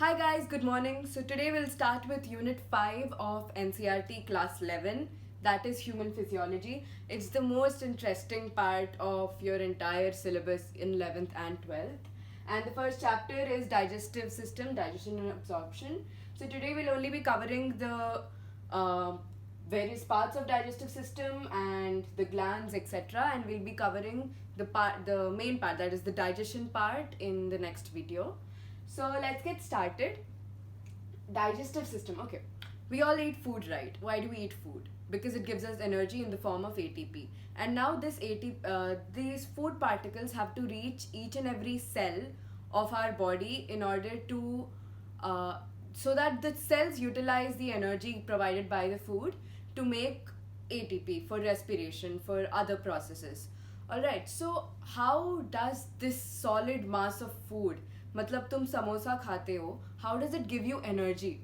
Hi guys, good morning. So today we'll start with Unit 5 of NCRT Class 11, that is Human Physiology. It's the most interesting part of your entire syllabus in 11th and 12th. And the first chapter is Digestive System, Digestion and Absorption. So today we'll only be covering the uh, various parts of digestive system and the glands, etc. And we'll be covering the main part, that is the digestion part, in the next video. So let's get started. Digestive system. Okay. We all eat food, right? Why do we eat food? Because it gives us energy in the form of ATP. And now these food particles have to reach each and every cell of our body in order to, so that the cells utilize the energy provided by the food to make ATP for respiration, for other processes. Alright, so how does this solid mass of food, मतलब तुम समोसा खाते हो, how does it give you energy?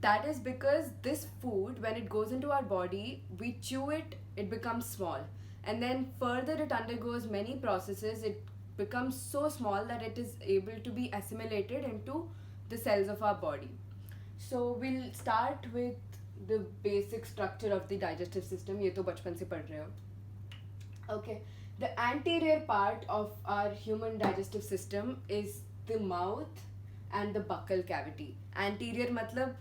That is because this food, when it goes into our body, we chew it, it becomes small. And then further it undergoes many processes, it becomes so small that it is able to be assimilated into the cells of our body. So we'll start with the basic structure of the digestive system. ये तो बचपन से पढ़ रहे हो. Okay. The anterior part of our human digestive system is the mouth and the buccal cavity. Anterior matlab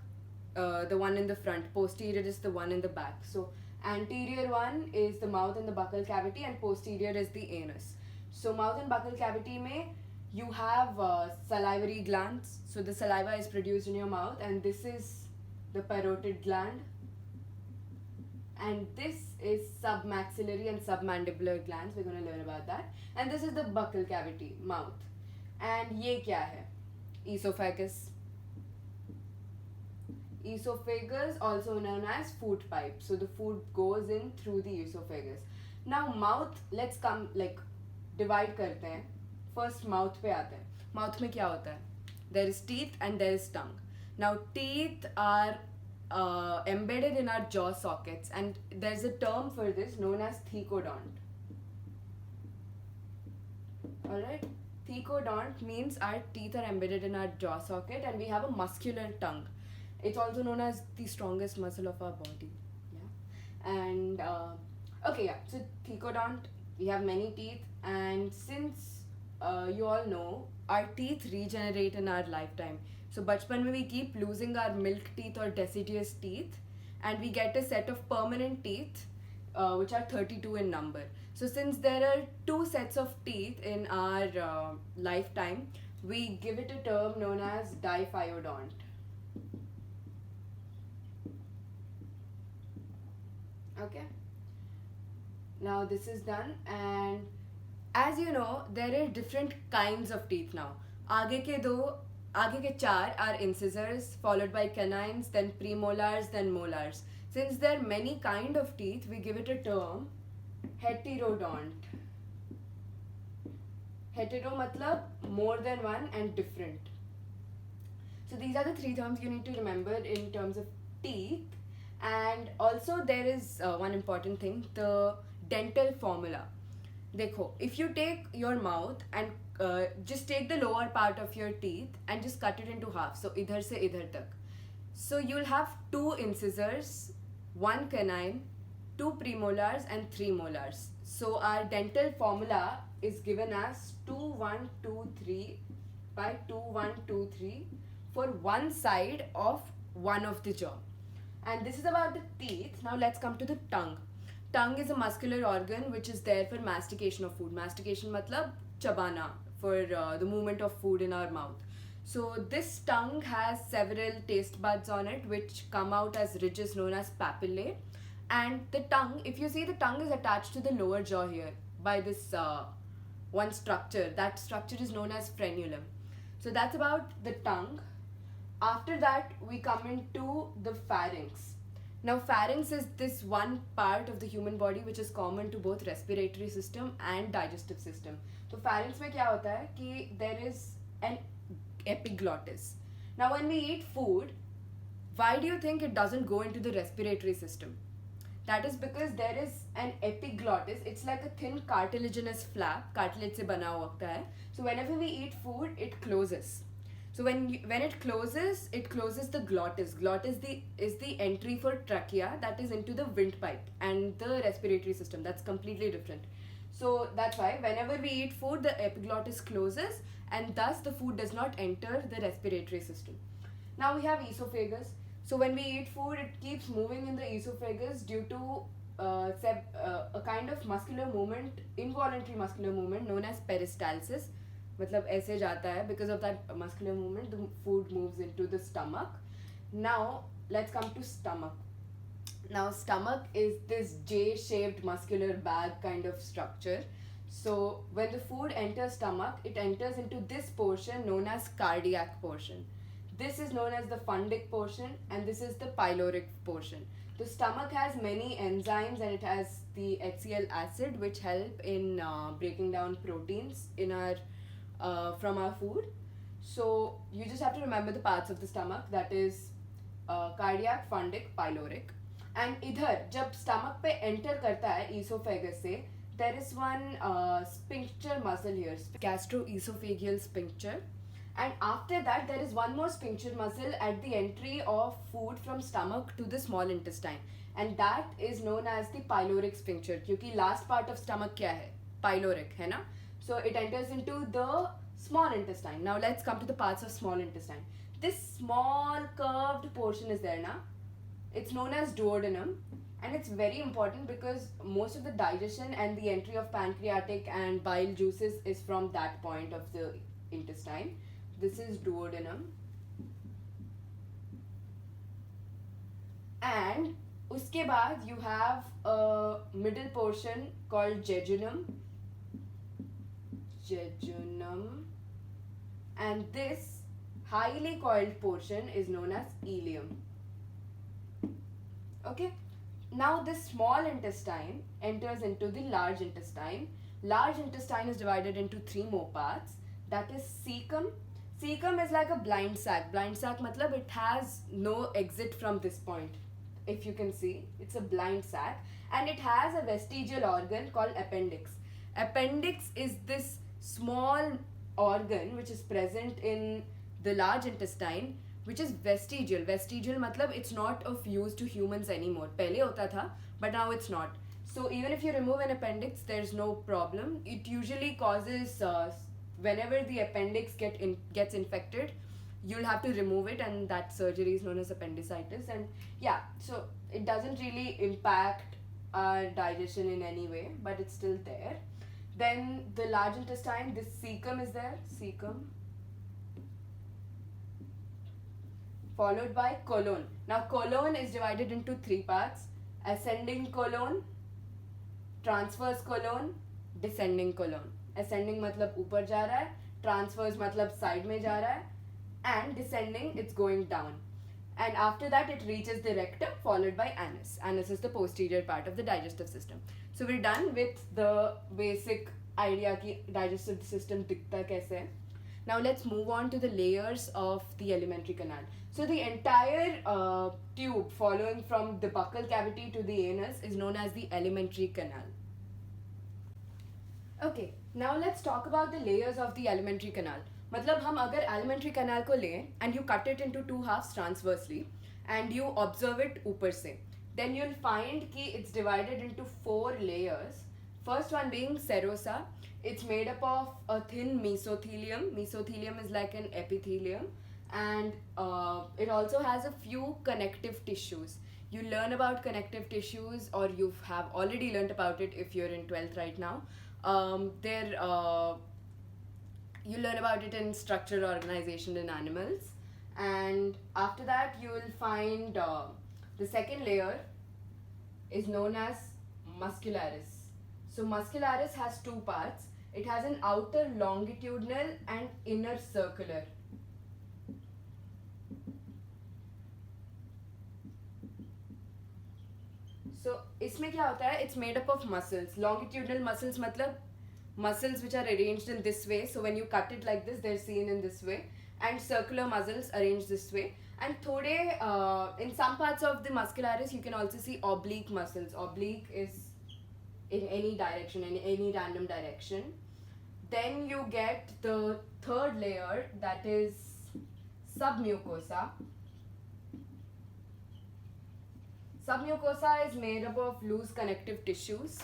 the one in the front, posterior is the one in the back. So anterior one is the mouth and the buccal cavity, and posterior is the anus. So mouth and buccal cavity mein you have salivary glands. So the saliva is produced in your mouth, and this is the parotid gland, and this is submaxillary and submandibular glands. We're going to learn about that. And this is the buccal cavity, mouth. And ये क्या है? Esophagus. Esophagus, also known as food pipe. So the food goes in through the esophagus. Now mouth, let's come like divide करते हैं. First mouth पे आते हैं. Mouth में क्या होता है? There is teeth and there is tongue. Now teeth are embedded in our jaw sockets, and there's a term for this known as thecodont. Alright? Thecodont means our teeth are embedded in our jaw socket and we have a muscular tongue. It's also known as the strongest muscle of our body. Yeah. And okay, yeah. So thecodont, we have many teeth, and since you all know, our teeth regenerate in our lifetime. So bachpan mein we keep losing our milk teeth or deciduous teeth, and we get a set of permanent teeth which are 32 in number. So since there are two sets of teeth in our lifetime, we give it a term known as diphyodont. Okay. Now this is done, and as you know, there are different kinds of teeth now. आगे के चार are incisors, followed by canines, then premolars, then molars. Since there are many kind of teeth, we give it a term heterodont. Hetero matlab more than one and different. So these are the three terms you need to remember in terms of teeth. And also there is one important thing, the dental formula. देखो, if you take your mouth and just take the lower part of your teeth and just cut it into half, so idhar se idhar tak. So you'll have two incisors, one canine, two premolars and three molars. So our dental formula is given as 2 1 2 3 by 2 1 2 3 for one side of one of the jaw. And this is about the teeth. Now let's come to the tongue. Tongue is a muscular organ which is there for mastication of food. Mastication matlab chabana, for the movement of food in our mouth. So this tongue has several taste buds on it which come out as ridges known as papillae. And the tongue, if you see, the tongue is attached to the lower jaw here by this one structure. That structure is known as frenulum. So that's about the tongue. After that, we come into the pharynx. Now pharynx is this one part of the human body which is common to both respiratory system and digestive system. So pharynx में क्या होता है कि there is an epiglottis. Now when we eat food, why do you think it doesn't go into the respiratory system? That is because there is an epiglottis. It's like a thin cartilaginous flap, cartilage से बना होता है. So whenever we eat food, it closes. So when it closes the glottis. Glottis is the entry for trachea, that is into the windpipe and the respiratory system. That's completely different. So that's why whenever we eat food, the epiglottis closes, and thus the food does not enter the respiratory system. Now we have esophagus. So when we eat food, it keeps moving in the esophagus due to a kind of muscular movement, involuntary muscular movement known as peristalsis. मतलब ऐसे जाता है, because of that muscular movement the food moves into the stomach. Now let's come to stomach. Now stomach is this J-shaped muscular bag kind of structure. So when the food enters stomach, it enters into this portion known as cardiac portion. This is known as the fundic portion, and this is the pyloric portion. The stomach has many enzymes, and it has the HCl acid, which help in breaking down proteins in our from our food. So you just have to remember the parts of the stomach, that is cardiac, fundic, pyloric. And इधर जब stomach पे enter करता है esophagus से, there is one sphincter muscle here, gastroesophageal sphincter. And after that, there is one more sphincter muscle at the entry of food from stomach to the small intestine, and that is known as the pyloric sphincter. क्योंकि last part of stomach क्या है? Pyloric, है ना? So it enters into the small intestine. Now let's come to the parts of small intestine. This small curved portion is there, na? It's known as duodenum, and it's very important because most of the digestion and the entry of pancreatic and bile juices is from that point of the intestine. This is duodenum. And उसके बाद you have a middle portion called jejunum. And this highly coiled portion is known as ileum. Okay, now this small intestine enters into the large intestine. Large intestine is divided into three more parts, that is cecum. Cecum is like a blind sac. Blind sac matlab it has no exit from this point. If you can see, it's a blind sac, and it has a vestigial organ called appendix. Appendix is this small organ which is present in the large intestine, which is vestigial. Vestigial matlab it's not of use to humans anymore. Pehle hota tha, but now it's not. So even if you remove an appendix, there's no problem. It usually causes whenever the appendix gets infected, you'll have to remove it, and that surgery is known as appendicitis. And yeah, so it doesn't really impact our digestion in any way, but it's still there. Then the large intestine, this cecum is there, cecum, followed by colon. Now colon is divided into three parts: ascending colon, transverse colon, descending colon. Ascending मतलब ऊपर जा रहा है, transverse मतलब side में जा रहा है, and descending it's going down. And after that it reaches the rectum, followed by anus. Anus is the posterior part of the digestive system. So we're done with the basic idea कि digestive system दिखता कैसे है. Now let's move on to the layers of the alimentary canal. So the entire tube following from the buccal cavity to the anus is known as the alimentary canal. Okay, now let's talk about the layers of the alimentary canal. मतलब हम अगर alimentary canal को लें and you cut it into two halves transversely and you observe it ऊपर से, then you'll find कि it's divided into 4 layers. First one being serosa. It's made up of a thin mesothelium. Mesothelium is like an epithelium, and it also has a few connective tissues. You learn about connective tissues, or you have already learned about it if you're in 12th right now. You learn about it in structural organization in animals, and after that you will find the second layer is known as muscularis. So muscularis has two parts. It has an outer longitudinal and inner circular. So इसमें क्या होता है? It's made up of muscles. Longitudinal muscles मतलब muscles which are arranged in this way. So when you cut it like this, they're seen in this way. And circular muscles arranged this way. And थोड़े in some parts of the muscularis you can also see oblique muscles. Oblique is in any direction, in any random direction. Then you get the third layer, that is submucosa. Submucosa is made up of loose connective tissues,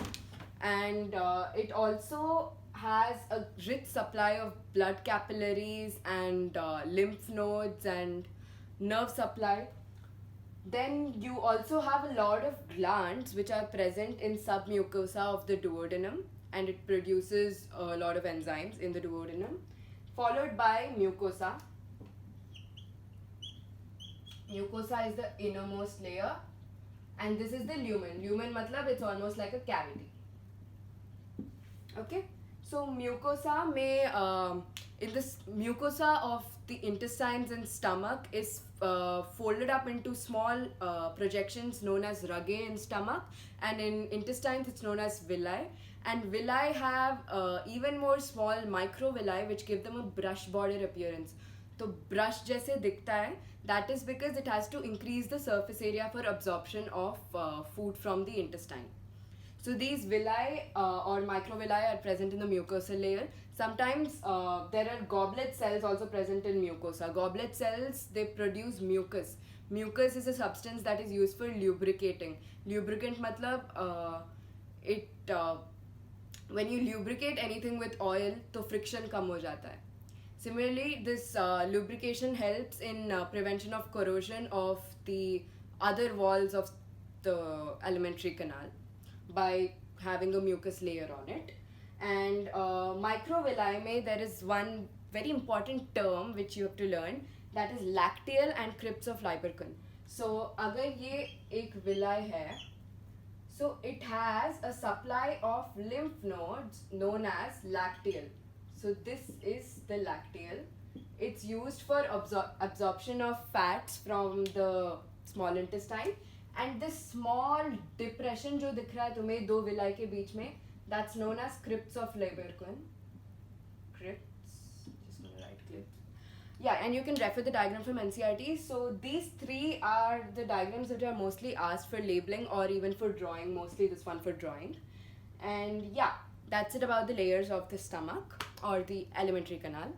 and it also has a rich supply of blood capillaries and lymph nodes and nerve supply. Then you also have a lot of glands which are present in submucosa of the duodenum, and it produces a lot of enzymes in the duodenum, followed by mucosa. Mucosa is the innermost layer, and this is the lumen. Lumen matlab it's almost like a cavity. Okay, so mucosa may in this mucosa of the intestines and stomach is folded up into small projections known as rugae in stomach, and in intestines it's known as villi, and villi have even more small microvilli which give them a brush border appearance. तो brush जैसे दिखता है, that is because it has to increase the surface area for absorption of food from the intestine. So these villi or microvilli are present in the mucosal layer. Sometimes there are goblet cells also present in mucosa. Goblet cells, they produce mucus. Mucus is a substance that is used for lubricating. Lubricant matlab when you lubricate anything with oil, तो friction कम हो जाता है. Similarly, this lubrication helps in prevention of corrosion of the other walls of the alimentary canal by having a mucus layer on it. And microvilli mein there is one very important term which you have to learn, that is lacteal and crypts of Lieberkühn. So अगर ये एक villi है, so it has a supply of lymph nodes known as lacteal. So this is the lacteal. It's used for absorption of fats from the small intestine, and this small depression जो दिख रहा है तुम्हें दो villi के बीच में, that's known as crypts of Lieberkühn. Crypts. Just gonna right click. Yeah, and you can refer the diagram from NCERT. So these three are the diagrams that are mostly asked for labeling or even for drawing. Mostly this one for drawing. And yeah, that's it about the layers of the stomach or the alimentary canal.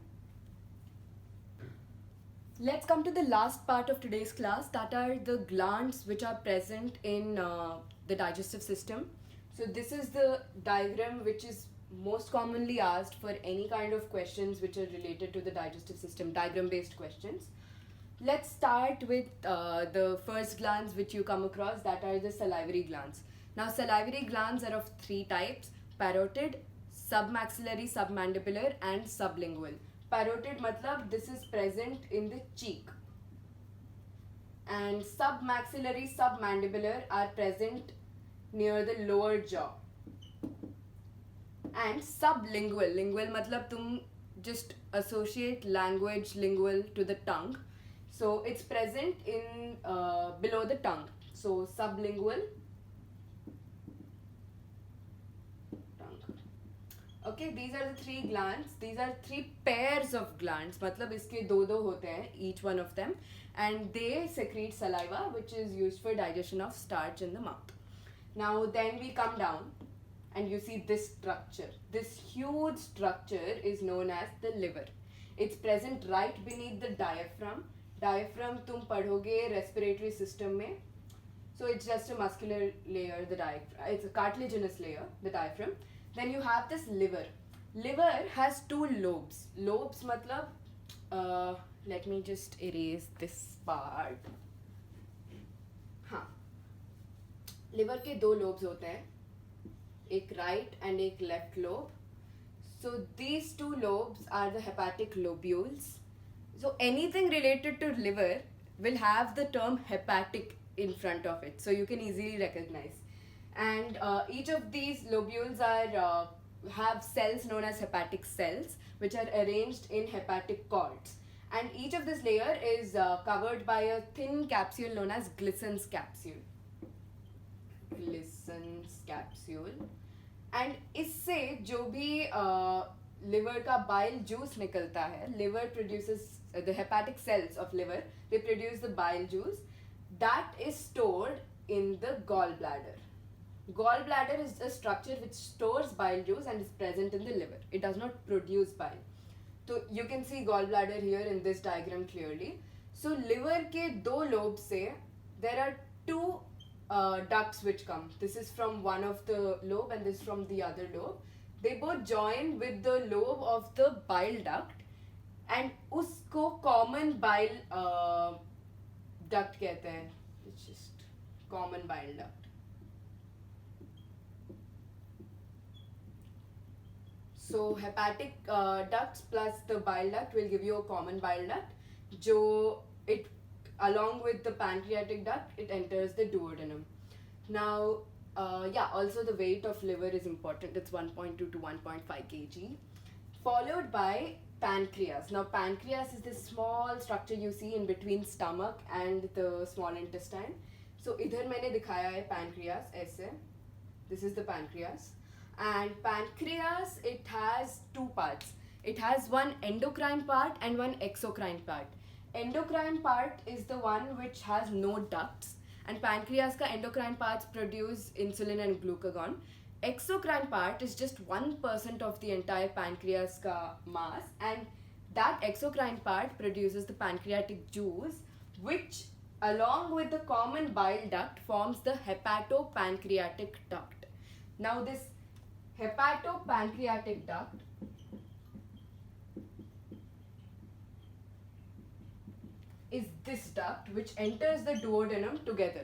Let's come to the last part of today's class, that are the glands which are present in the digestive system. So this is the diagram which is most commonly asked for any kind of questions which are related to the digestive system, diagram based questions. Let's start with the first glands which you come across, that are the salivary glands. Now salivary glands are of three types: parotid, submaxillary, submandibular and sublingual. Parotid matlab this is present in the cheek, and submaxillary, submandibular are present near the lower jaw, and sublingual, lingual matlab tum just associate language lingual to the tongue, so it's present in below the tongue. So sublingual, okay, these are the three glands. These are three pairs of glands, matlab iske दो दो होते हैं, each one of them, and they secrete saliva which is used for digestion of starch in the mouth. Now then we come down and you see this structure. This huge structure is known as the liver. It's present right beneath the diaphragm. Diaphragm tum padhoge respiratory system mein. So it's just a muscular layer, the diaphragm. It's a cartilaginous layer, the diaphragm. Then you have this liver. Liver has two lobes. Lobes matlab, let me just erase this part. हाँ, liver के दो lobes होते हैं, एक right and एक left lobe. So these two lobes are the hepatic lobules. So anything related to liver will have the term hepatic in front of it, so you can easily recognize. And each of these lobules are have cells known as hepatic cells, which are arranged in hepatic cords. And each of this layer is covered by a thin capsule known as Glisson's capsule. Glisson's capsule. And इससे जो भी liver का bile juice निकलता है, liver produces the hepatic cells of liver, they produce the bile juice that is stored in the gallbladder. Gallbladder is a structure which stores bile juice and is present in the liver. It does not produce bile. So you can see gallbladder here in this diagram clearly. So liver के दो lobes से there are two ducts which come. This is from one of the lobe and this from the other lobe. They both join with the lobe of the bile duct and उसको common bile duct कहते हैं. It's just common bile duct. So hepatic ducts plus the bile duct will give you a common bile duct. जो it along with the pancreatic duct it enters the duodenum. Now also the weight of liver is important. It's 1.2 to 1.5 kg. Followed by pancreas. Now pancreas is this small structure you see in between stomach and the small intestine. So इधर मैंने दिखाया है pancreas ऐसे. This is the pancreas. And pancreas, it has two parts. It has one endocrine part and one exocrine part. Endocrine part is the one which has no ducts, and pancreas ka endocrine parts produce insulin and glucagon. Exocrine part is just 1% of the entire pancreas ka mass, and that exocrine part produces the pancreatic juice, which along with the common bile duct forms the hepatopancreatic duct. Now this hepatopancreatic duct is this duct which enters the duodenum together,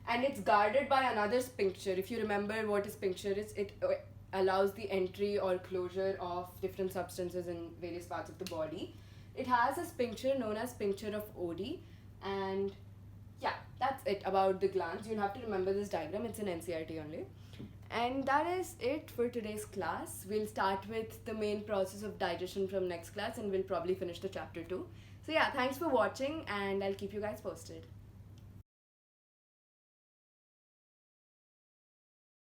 and it's guarded by another sphincter. If you remember what a sphincter is, it allows the entry or closure of different substances in various parts of the body. It has a sphincter known as sphincter of Oddi, and yeah, that's it about the glands. You'll have to remember this diagram, it's in NCERT only. And that is it for today's class. We'll start with the main process of digestion from next class, and we'll probably finish the chapter 2. So yeah, thanks for watching, and I'll keep you guys posted.